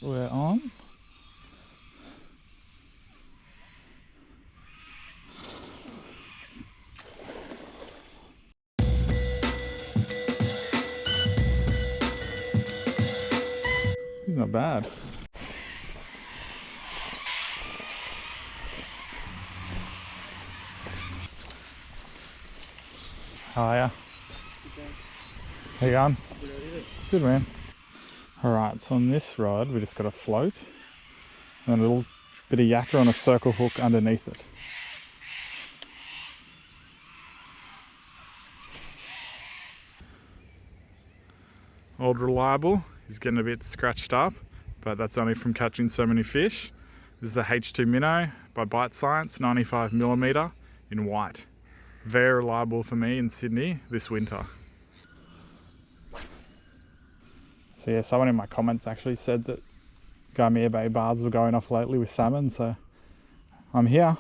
We're on. He's not bad. How are ya? How you going? Good, man. Alright, so on this rod we just got a float and a little bit of yakka on a circle hook underneath it. Old Reliable, he's getting a bit scratched up, but that's only from catching so many fish. This is the H2 Minnow by Bite Science, 95mm in white. Very reliable for me in Sydney this winter. So yeah, someone in my comments actually said that Gamia Bay bars were going off lately with salmon, so I'm here.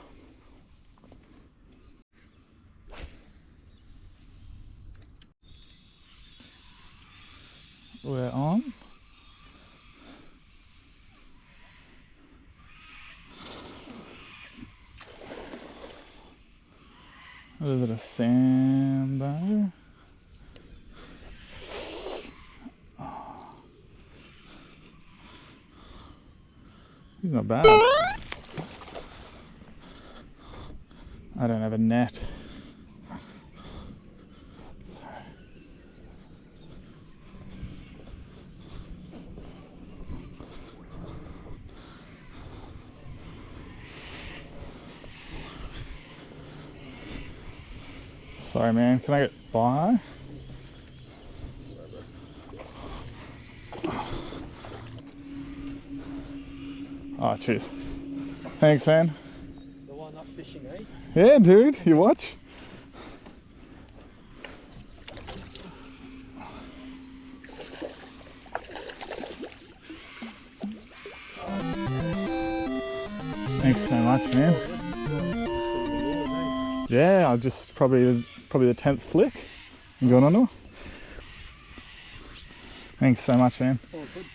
We're on. What is it, a sambo? He's not bad. I don't have a net. Sorry man, can I get by? Oh, cheers. Thanks, man. The one up fishing, eh? Yeah, dude, you watch? Thanks so much, man. Yeah, I'll just probably the 10th flick. You going on to? Thanks so much, man. Oh, good.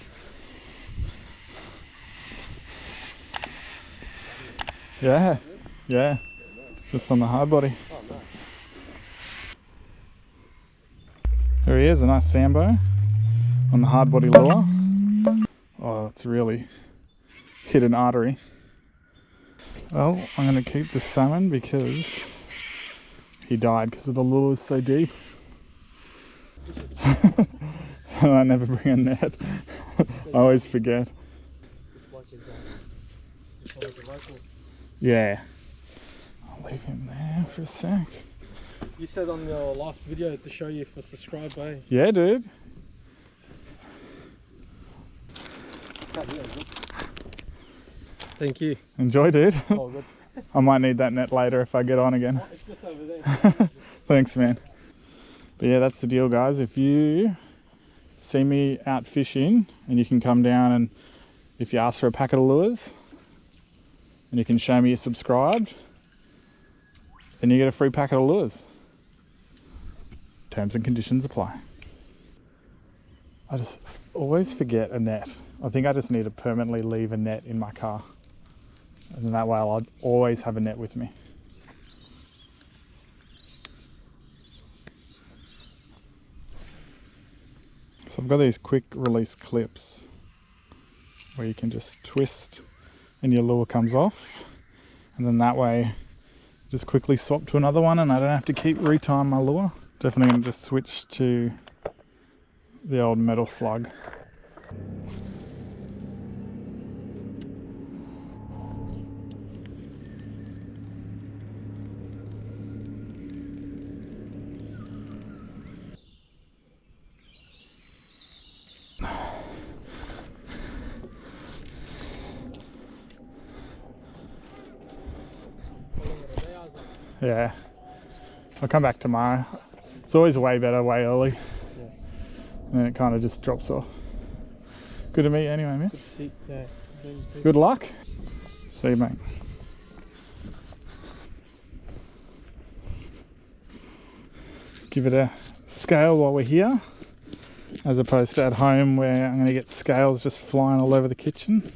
Yeah, yeah. Just on the hard body. Oh, nice. There he is, a nice sambo on the hard body lure. Oh, it's really hit an artery. Well, I'm going to keep the salmon because he died because the lure was so deep. I never bring a net. I always forget. Yeah. I'll leave him there for a sec. You said on your last video to show you for subscribe, eh? Yeah, dude. Thank you. Enjoy, dude. Oh, good. I might need that net later if I get on again. Oh, it's just over there. Thanks, man. But yeah, that's the deal, guys. If you see me out fishing and you can come down, and if you ask for a packet of lures and you can show me you're subscribed, then you get a free packet of lures. Terms and conditions apply. I just always forget a net. I think I just need to permanently leave a net in my car. And that way I'll always have a net with me. So I've got these quick release clips where you can just twist and your lure comes off. And then that way, just quickly swap to another one and I don't have to keep retying my lure. Definitely going to just switch to the old metal slug. Yeah, I'll come back tomorrow. It's always way better, way early. Yeah. And then it kind of just drops off. Good to meet you anyway, man. Good to see. Yeah. Good luck. See you, mate. Give it a scale while we're here. as opposed to at home where I'm going to get scales just flying all over the kitchen.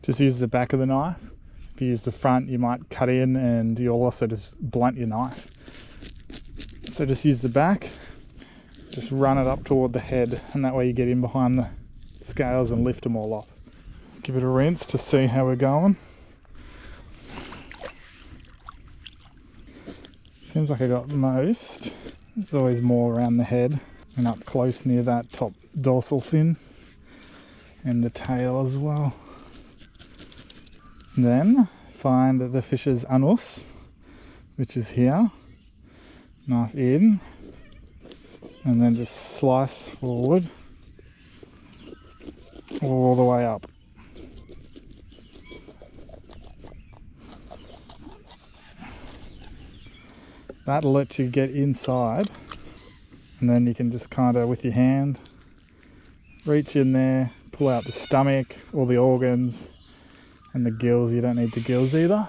Just use the back of the knife. If you use the front, you might cut in and you'll also just blunt your knife. So just use the back, just run it up toward the head, and that way you get in behind the scales and lift them all off. Give it a rinse to see how we're going. Seems like I got most. There's always more around the head and up close near that top dorsal fin and the tail as well. Then find the fish's anus, which is here. Knife in, and then just slice forward all the way up. That'll let you get inside, and then you can just kind of with your hand reach in there, pull out the stomach, all the organs, and the gills. You don't need the gills either.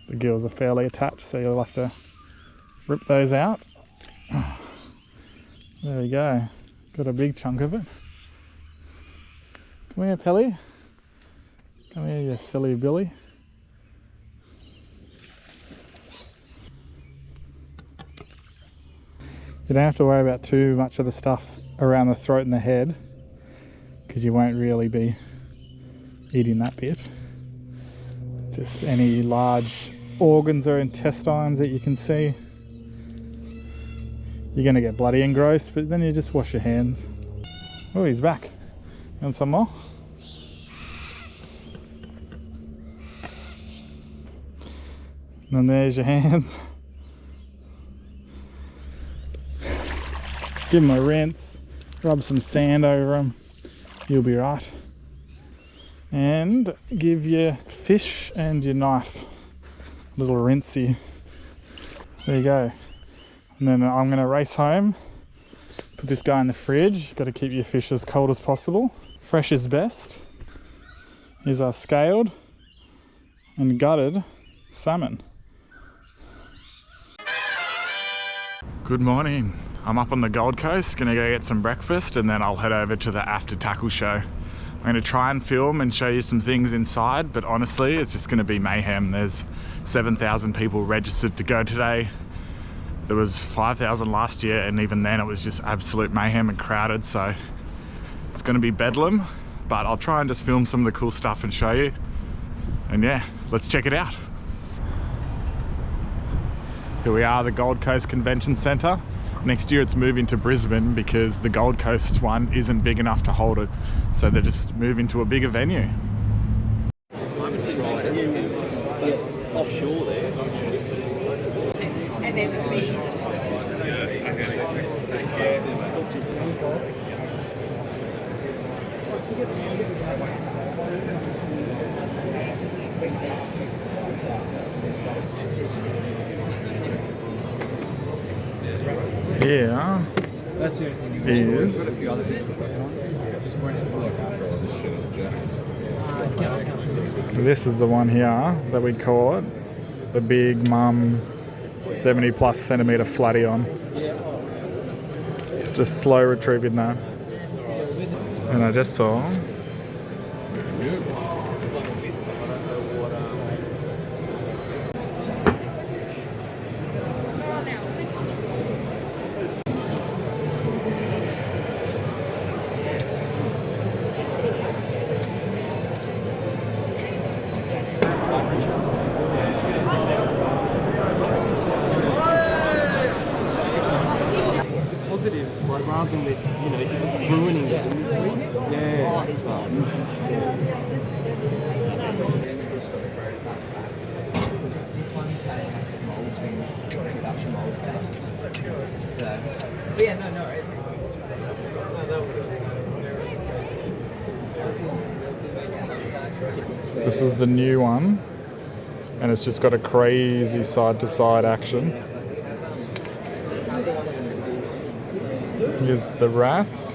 The gills are fairly attached, so you'll have to rip those out. There we go. Got a big chunk of it. Come here, Pelly. Come here, you silly Billy. You don't have to worry about too much of the stuff around the throat and the head, because you won't really be eating that bit. Just any large organs or intestines that you can see. You're going to get bloody and gross, but then you just wash your hands. Oh, he's back. You want some more? And then there's your hands. Give them a rinse, rub some sand over them, you'll be right. And give your fish and your knife a little rinsey. There you go. And then I'm going to race home, put this guy in the fridge. Got to keep your fish as cold as possible. Fresh is best. Here's our scaled and gutted salmon. Good morning. I'm up on the Gold Coast, gonna go get some breakfast, and then I'll head over to the AFTA Tackle Show. I'm gonna try and film and show you some things inside, but honestly, it's just gonna be mayhem. There's 7,000 people registered to go today. There was 5,000 last year, and even then it was just absolute mayhem and crowded, so it's gonna be bedlam, but I'll try and just film some of the cool stuff and show you. And yeah, let's check it out. Here we are, the Gold Coast Convention Centre. Next year it's moving to Brisbane because the Gold Coast one isn't big enough to hold it. So they're just moving to a bigger venue. Offshore there. And then the bees. Here is this is the one here that we caught the big mum 70+ centimetre flatty on. Just slow retrieving that. And I just saw like rather than this, you know, because it's ruining the industry. Yeah, that's right. This one's molds being production molds. So, yeah, no, this is the new one, and it's just got a crazy side-to-side action. Here's the rats.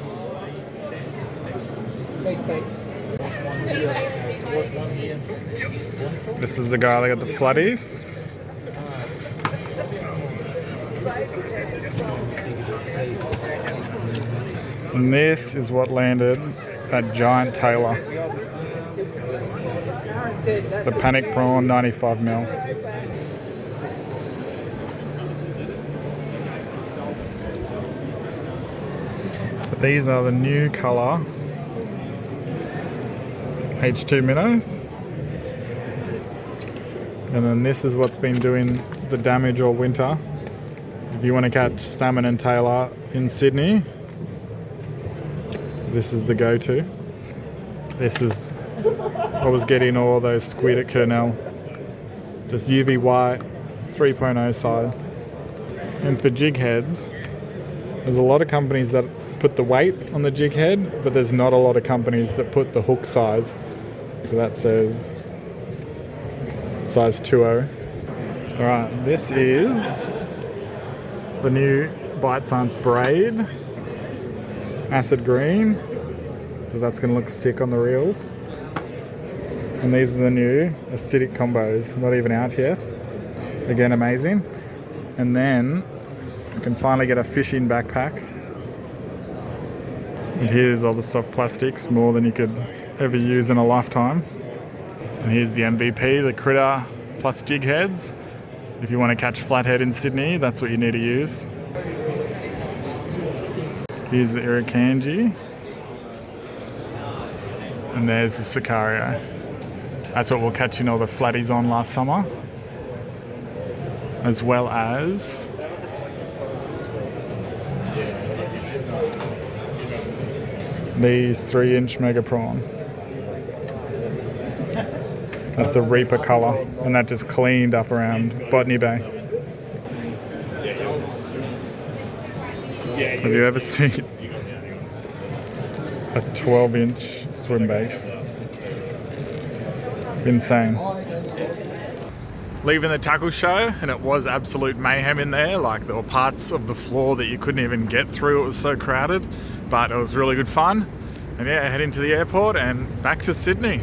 This is the guy that got the floodies. And this is what landed that giant tailor. The Panic Prawn 95mm. So these are the new colour H2 minnows. And then this is what's been doing the damage all winter. If you want to catch salmon and tailor in Sydney, this is the go-to. This is what was getting all those squid at Kurnell. Just UV white, 3.0 size. And for jig heads, there's a lot of companies that put the weight on the jig head, but there's not a lot of companies that put the hook size. So that says size 2.0. Alright, this is the new Bite Science Braid. Acid green. So that's going to look sick on the reels. And these are the new acidic combos, not even out yet. Again, amazing. And then I can finally get a fishing backpack. And here's all the soft plastics, more than you could ever use in a lifetime. And here's the MVP, the Critter plus jig heads. If you want to catch flathead in Sydney, that's what you need to use. Here's the Irukandji. And there's the Sicario. That's what we'll catch in all the flatties on last summer. As well as these 3-inch mega prawn. That's the Reaper colour, and that just cleaned up around Botany Bay. Have you ever seen a 12-inch swim bait? Insane. Leaving the tackle show, and it was absolute mayhem in there. Like, there were parts of the floor that you couldn't even get through, it was so crowded, but it was really good fun. And yeah, heading to the airport and back to Sydney.